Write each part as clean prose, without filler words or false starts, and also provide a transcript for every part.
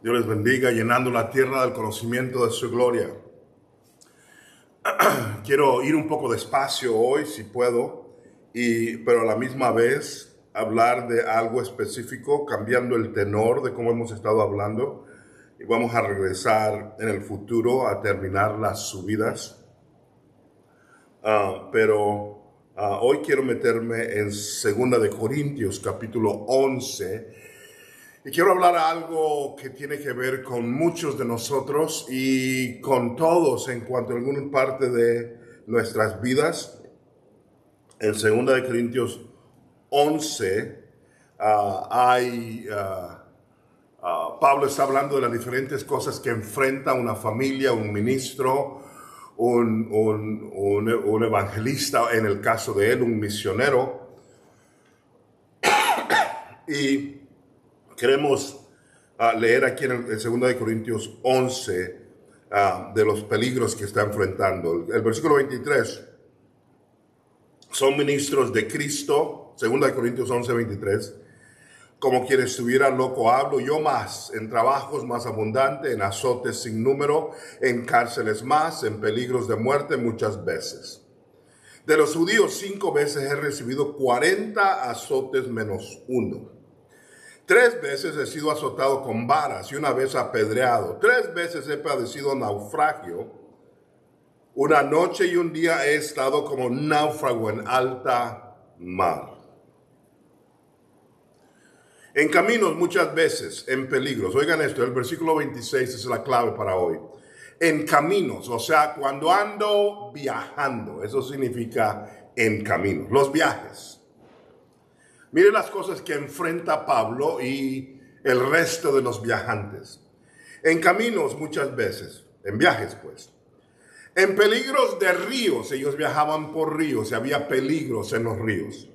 Dios les bendiga, llenando la tierra del conocimiento de su gloria. Quiero ir un poco despacio hoy, si puedo, pero a la misma vez hablar de algo específico, cambiando el tenor de cómo hemos estado hablando. Y vamos a regresar en el futuro a terminar las subidas. Hoy quiero meterme en 2 de Corintios, capítulo 11. Y quiero hablar algo que tiene que ver con muchos de nosotros y con todos en cuanto a alguna parte de nuestras vidas. En 2 de Corintios 11 Pablo está hablando de las diferentes cosas que enfrenta una familia, un ministro, un evangelista, en el caso de él, un misionero. Y queremos leer aquí en 2 de Corintios 11 de los peligros que está enfrentando. El versículo 23, son ministros de Cristo, 2 de Corintios 11, 23. Como quien estuviera loco hablo, yo más, en trabajos más abundante, en azotes sin número, en cárceles más, en peligros de muerte muchas veces. De los judíos 5 veces he recibido 40 azotes menos 1. 3 veces he sido azotado con varas y 1 vez apedreado. 3 veces he padecido naufragio. 1 noche y 1 día he estado como náufrago en alta mar. En caminos muchas veces, en peligros. Oigan esto, el versículo 26 es la clave para hoy. En caminos, o sea, cuando ando viajando, eso significa en caminos, los viajes. Miren las cosas que enfrenta Pablo y el resto de los viajantes. En caminos muchas veces, en viajes pues. En peligros de ríos, ellos viajaban por ríos y había peligros en los ríos.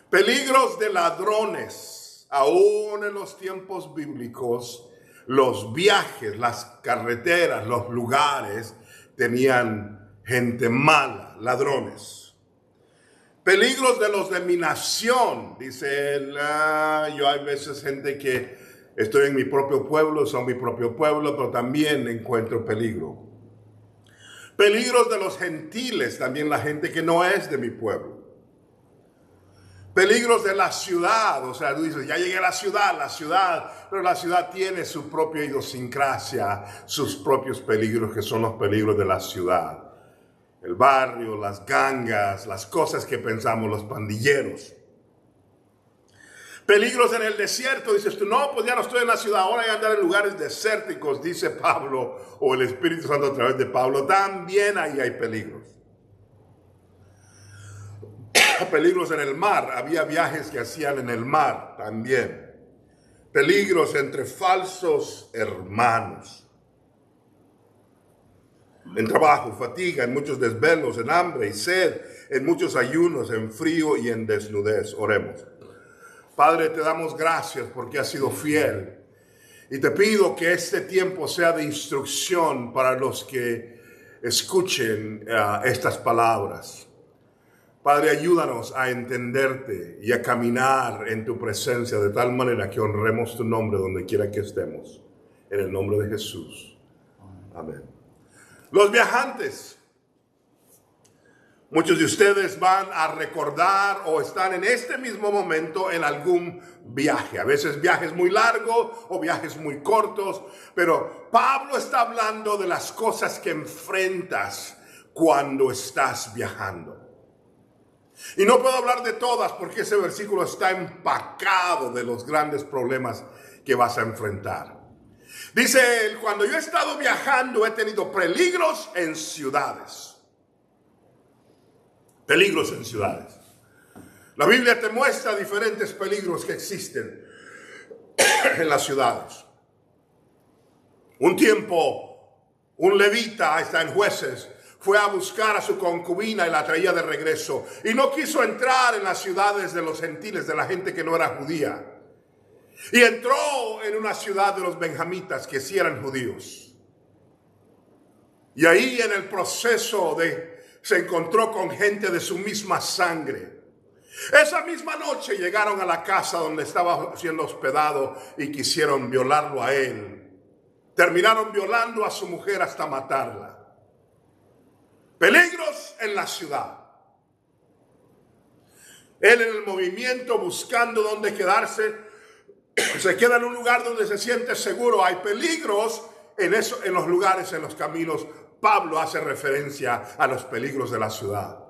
Peligros de ladrones. Aún en los tiempos bíblicos, los viajes, las carreteras, los lugares tenían gente mala, ladrones. Peligros de los de mi nación, dice él. Yo hay veces gente que estoy en mi propio pueblo, son mi propio pueblo, pero también encuentro peligro. Peligros de los gentiles, también la gente que no es de mi pueblo. Peligros de la ciudad, o sea, tú dices, ya llegué a la ciudad, pero la ciudad tiene su propia idiosincrasia, sus propios peligros, que son los peligros de la ciudad. El barrio, las gangas, las cosas que pensamos, los pandilleros. Peligros en el desierto, dices tú, no, pues ya no estoy en la ciudad, ahora hay que andar en lugares desérticos, dice Pablo, o el Espíritu Santo a través de Pablo, también ahí hay peligros. Peligros en el mar, había viajes que hacían en el mar también. Peligros entre falsos hermanos. En trabajo, fatiga, en muchos desvelos, en hambre y sed, en muchos ayunos, en frío y en desnudez. Oremos. Padre, te damos gracias porque has sido fiel. Y te pido que este tiempo sea de instrucción para los que escuchen estas palabras. Padre, ayúdanos a entenderte y a caminar en tu presencia de tal manera que honremos tu nombre donde quiera que estemos. En el nombre de Jesús. Amén. Los viajantes. Muchos de ustedes van a recordar o están en este mismo momento en algún viaje. A veces viajes muy largos o viajes muy cortos. Pero Pablo está hablando de las cosas que enfrentas cuando estás viajando. Y no puedo hablar de todas porque ese versículo está empacado de los grandes problemas que vas a enfrentar. Dice él, cuando yo he estado viajando he tenido peligros en ciudades. Peligros en ciudades. La Biblia te muestra diferentes peligros que existen en las ciudades. Un tiempo, un levita, está en Jueces, fue a buscar a su concubina y la traía de regreso. Y no quiso entrar en las ciudades de los gentiles, de la gente que no era judía. Y entró en una ciudad de los benjamitas, que sí eran judíos. Y ahí en el proceso se encontró con gente de su misma sangre. Esa misma noche llegaron a la casa donde estaba siendo hospedado y quisieron violarlo a él. Terminaron violando a su mujer hasta matarla. Peligros en la ciudad. Él en el movimiento buscando dónde quedarse, se queda en un lugar donde se siente seguro. Hay peligros en los lugares, en los caminos. Pablo hace referencia a los peligros de la ciudad.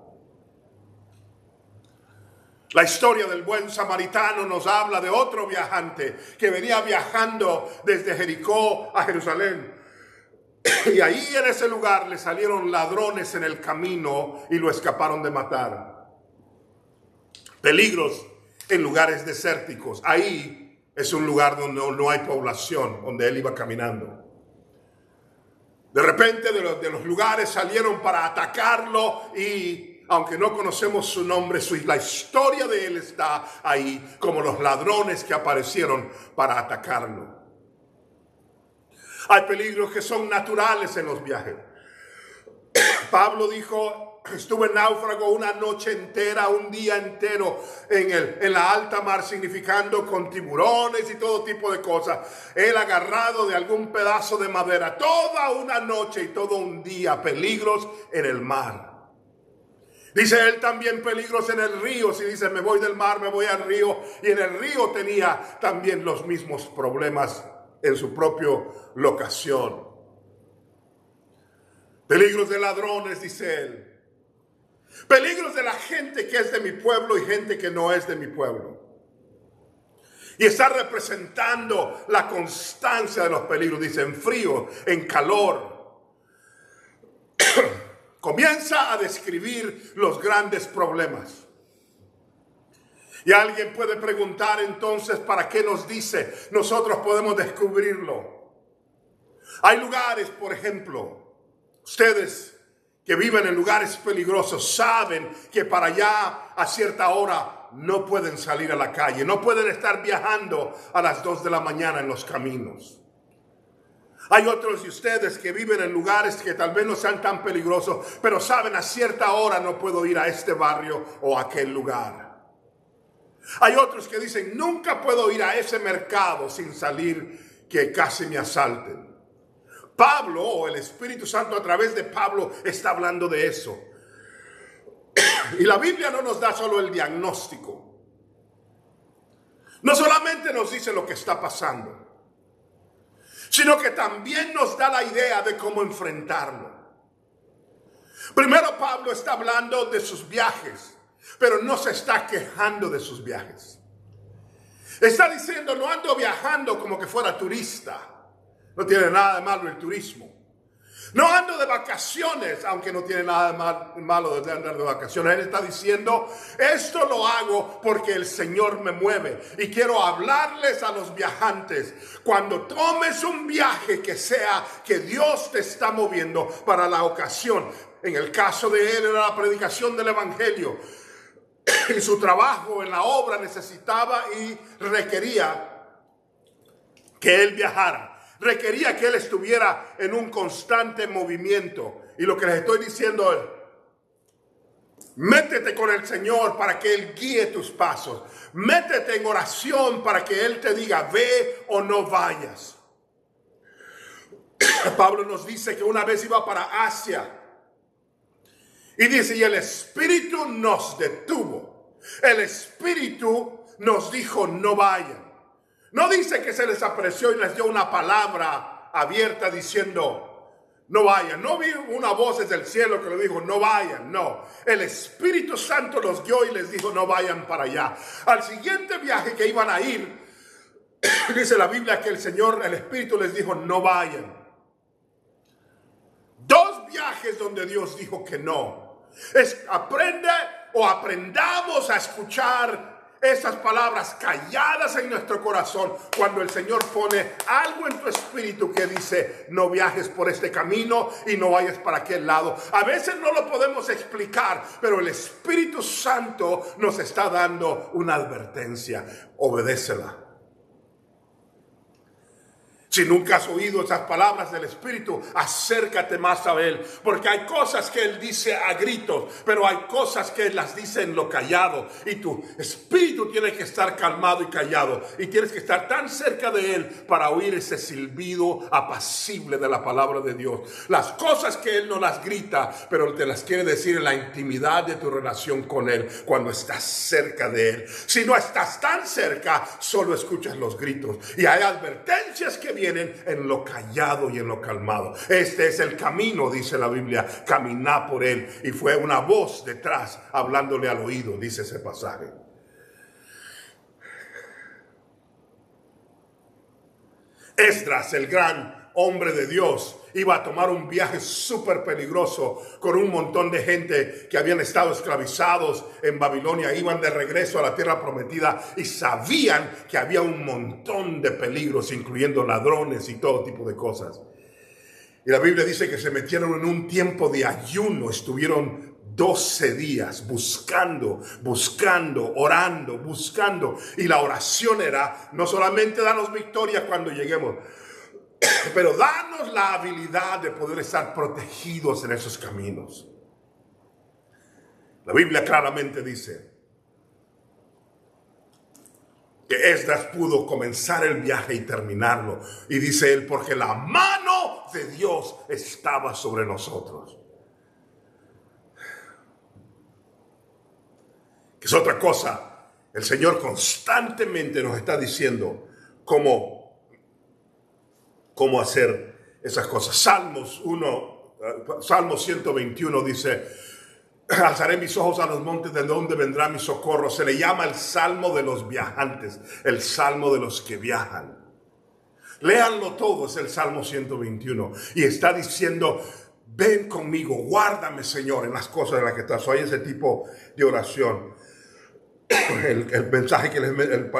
La historia del buen samaritano nos habla de otro viajante que venía viajando desde Jericó a Jerusalén. Y ahí en ese lugar le salieron ladrones en el camino y lo escaparon de matar. Peligros en lugares desérticos. Ahí es un lugar donde no hay población, donde él iba caminando. De repente de los lugares salieron para atacarlo y aunque no conocemos su nombre, la historia de él está ahí como los ladrones que aparecieron para atacarlo. Hay peligros que son naturales en los viajes. Pablo dijo, estuve náufrago una noche entera, un día entero en la alta mar, significando con tiburones y todo tipo de cosas. Él agarrado de algún pedazo de madera, toda una noche y todo un día, peligros en el mar. Dice él también peligros en el río. Si dice me voy del mar, me voy al río. Y en el río tenía también los mismos problemas en su propia locación. Peligros de ladrones, dice él. Peligros de la gente que es de mi pueblo y gente que no es de mi pueblo. Y está representando la constancia de los peligros. Dice en frío, en calor. Comienza a describir los grandes problemas. Y alguien puede preguntar entonces, ¿para qué nos dice? Nosotros podemos descubrirlo. Hay lugares, por ejemplo, ustedes que viven en lugares peligrosos saben que para allá a cierta hora no pueden salir a la calle, no pueden estar viajando a las 2 de la mañana en los caminos. Hay otros de ustedes que viven en lugares que tal vez no sean tan peligrosos, pero saben a cierta hora no puedo ir a este barrio o a aquel lugar. Hay otros que dicen nunca puedo ir a ese mercado sin salir que casi me asalten. Pablo o el Espíritu Santo a través de Pablo está hablando de eso. Y la Biblia no nos da solo el diagnóstico. No solamente nos dice lo que está pasando, sino que también nos da la idea de cómo enfrentarlo. Primero Pablo está hablando de sus viajes, pero no se está quejando de sus viajes. Está diciendo, no ando viajando como que fuera turista. No tiene nada de malo el turismo. No ando de vacaciones, aunque no tiene nada de malo de andar de vacaciones. Él está diciendo, esto lo hago porque el Señor me mueve. Y quiero hablarles a los viajantes. Cuando tomes un viaje que sea que Dios te está moviendo para la ocasión. En el caso de él era la predicación del Evangelio. Y su trabajo en la obra necesitaba y requería que él viajara. Requería que él estuviera en un constante movimiento. Y lo que les estoy diciendo es, métete con el Señor para que Él guíe tus pasos. Métete en oración para que Él te diga, ve o no vayas. Pablo nos dice que una vez iba para Asia. Y dice, y el Espíritu nos detuvo. El Espíritu nos dijo, no vayan. No dice que se les apareció y les dio una palabra abierta diciendo, no vayan. No vi una voz desde el cielo que le dijo, no vayan. No, el Espíritu Santo los guió y les dijo, no vayan para allá. Al siguiente viaje que iban a ir, dice la Biblia que el Espíritu les dijo, no vayan. Dos viajes donde Dios dijo que no. Aprendamos a escuchar esas palabras calladas en nuestro corazón cuando el Señor pone algo en tu espíritu que dice no viajes por este camino y no vayas para aquel lado. A veces no lo podemos explicar, pero el Espíritu Santo nos está Si Si nunca has oído esas palabras del Espíritu, acércate más a Él. Porque hay cosas que Él dice a gritos, pero hay cosas que Él las dice en lo callado. Y tu espíritu tiene que estar calmado y callado. Y tienes que estar tan cerca de Él para oír ese silbido apacible de la palabra de Dios. Las cosas que Él no las grita, pero te las quiere decir en la intimidad de tu relación con Él, cuando estás cerca de Él. Si no estás tan cerca, solo escuchas los gritos. Y hay advertencias que vienen en lo callado y en lo calmado. Este es el camino, dice la Biblia, caminá por él. Y fue una voz detrás hablándole al oído, dice ese pasaje. Esdras, el gran hombre de Dios, iba a tomar un viaje súper peligroso con un montón de gente que habían estado esclavizados en Babilonia. Iban de regreso a la tierra prometida y sabían que había un montón de peligros, incluyendo ladrones y todo tipo de cosas. Y la Biblia dice que se metieron en un tiempo de ayuno. Estuvieron 12 días buscando, orando, buscando. Y la oración era: no solamente danos victoria cuando lleguemos, pero danos la habilidad de poder estar protegidos en esos caminos. La Biblia claramente dice que Esdras pudo comenzar el viaje y terminarlo. Y dice él: porque la mano de Dios estaba sobre nosotros. Que es otra cosa. El Señor constantemente nos está diciendo cómo hacer esas cosas. Salmo 121 dice: alzaré mis ojos a los montes, de donde vendrá mi socorro. Se le llama el salmo de los viajantes, el salmo de los que viajan. Léanlo todo, es el Salmo 121. Y está diciendo: ven conmigo, guárdame, Señor, en las cosas en las que estás. Hay ese tipo de oración. El mensaje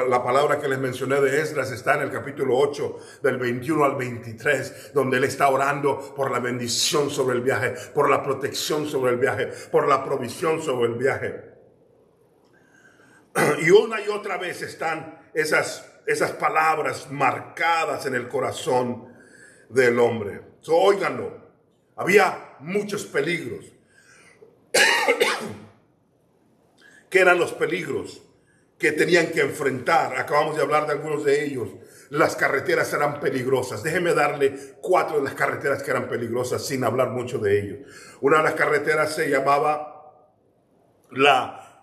la palabra que les mencioné de Esdras está en el capítulo 8, del 21 al 23, donde él está orando por la bendición sobre el viaje, por la protección sobre el viaje, por la provisión sobre el viaje. Y una y otra vez están esas palabras marcadas en el corazón del hombre. Óiganlo, había muchos peligros. ¿Qué eran los peligros que tenían que enfrentar? Acabamos de hablar de algunos de ellos. Las carreteras eran peligrosas. Déjeme darle 4 de las carreteras que eran peligrosas sin hablar mucho de ellos. Una de las carreteras se llamaba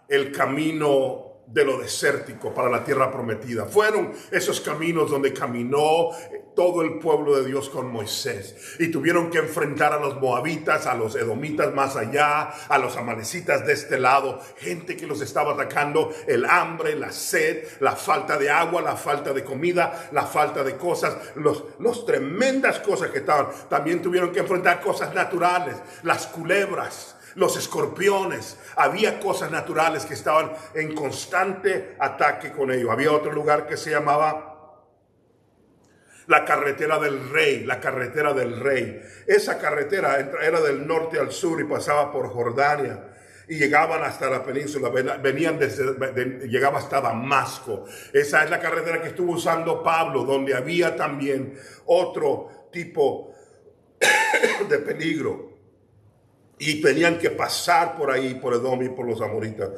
el camino de lo desértico para la tierra prometida. Fueron esos caminos donde caminó todo el pueblo de Dios con Moisés, y tuvieron que enfrentar a los moabitas, a los edomitas más allá, a los amalecitas de este lado, gente que los estaba atacando, el hambre, la sed, la falta de agua, la falta de comida, la falta de cosas, los tremendas cosas que estaban. También tuvieron que enfrentar cosas naturales, las culebras, los escorpiones. Había cosas naturales que estaban en constante ataque con ellos. Había otro lugar que se llamaba la carretera del rey, la carretera del rey. Esa carretera era del norte al sur y pasaba por Jordania y llegaban hasta la península, llegaba hasta Damasco. Esa es la carretera que estuvo usando Pablo, donde había también otro tipo de peligro. Y tenían que pasar por ahí, por Edom y por los amoritas.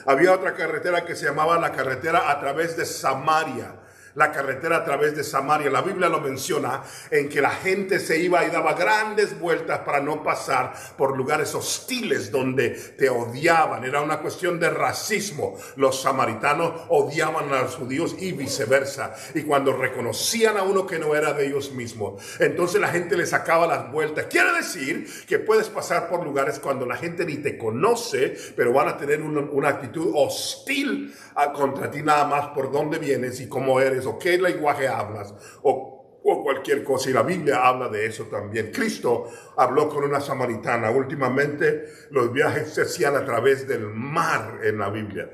Había otra carretera que se llamaba la carretera a través de Samaria. La carretera a través de Samaria. La Biblia lo menciona en que la gente se iba y daba grandes vueltas para no pasar por lugares hostiles donde te odiaban. Era una cuestión de racismo. Los samaritanos odiaban a los judíos y viceversa. Y cuando reconocían a uno que no era de ellos mismos, entonces la gente le sacaba las vueltas. Quiere decir que puedes pasar por lugares cuando la gente ni te conoce, pero van a tener una actitud hostil contra ti nada más por dónde vienes y cómo eres o qué lenguaje hablas o cualquier cosa. Y la Biblia habla de eso también. Cristo habló con una samaritana. Últimamente los viajes se hacían a través del mar en la Biblia.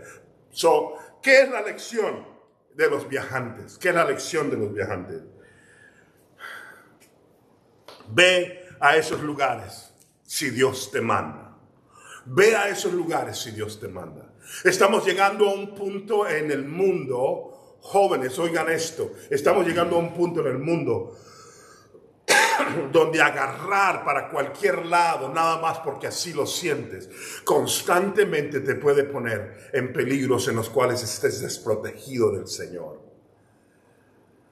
¿Qué es la lección de los viajantes? ¿Qué es la lección de los viajantes? Ve a esos lugares si Dios te manda. Ve a esos lugares si Dios te manda. Estamos llegando a un punto en el mundo, jóvenes, oigan esto, estamos llegando a un punto en el mundo donde agarrar para cualquier lado, nada más porque así lo sientes, constantemente te puede poner en peligros en los cuales estés desprotegido del Señor.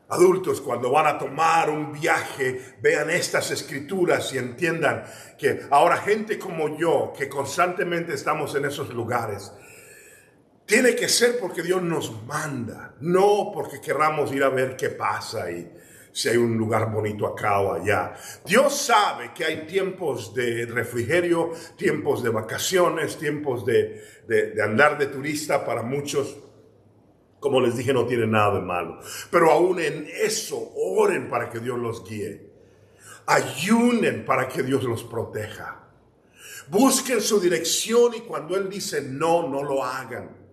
Adultos, cuando van a tomar un viaje, vean estas escrituras y entiendan que ahora gente como yo, que constantemente estamos en esos lugares, tiene que ser porque Dios nos manda, no porque queramos ir a ver qué pasa y si hay un lugar bonito acá o allá. Dios sabe que hay tiempos de refrigerio, tiempos de vacaciones, tiempos de andar de turista para muchos. Como les dije, no tiene nada de malo. Pero aún en eso, oren para que Dios los guíe. Ayunen para que Dios los proteja. Busquen su dirección y cuando Él dice no, no lo hagan.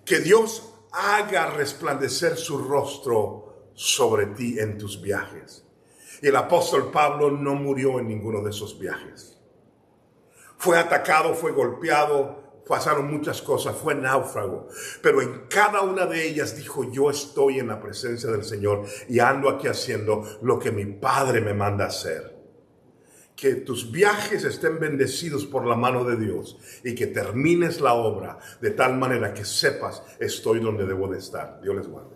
Que Dios haga resplandecer su rostro sobre ti en tus viajes. Y el apóstol Pablo no murió en ninguno de esos viajes. Fue atacado, fue golpeado, pasaron muchas cosas, fue náufrago. Pero en cada una de ellas dijo, yo estoy en la presencia del Señor y ando aquí haciendo lo que mi Padre me manda hacer. Que tus viajes estén bendecidos por la mano de Dios y que termines la obra de tal manera que sepas, estoy donde debo de estar. Dios les guarde.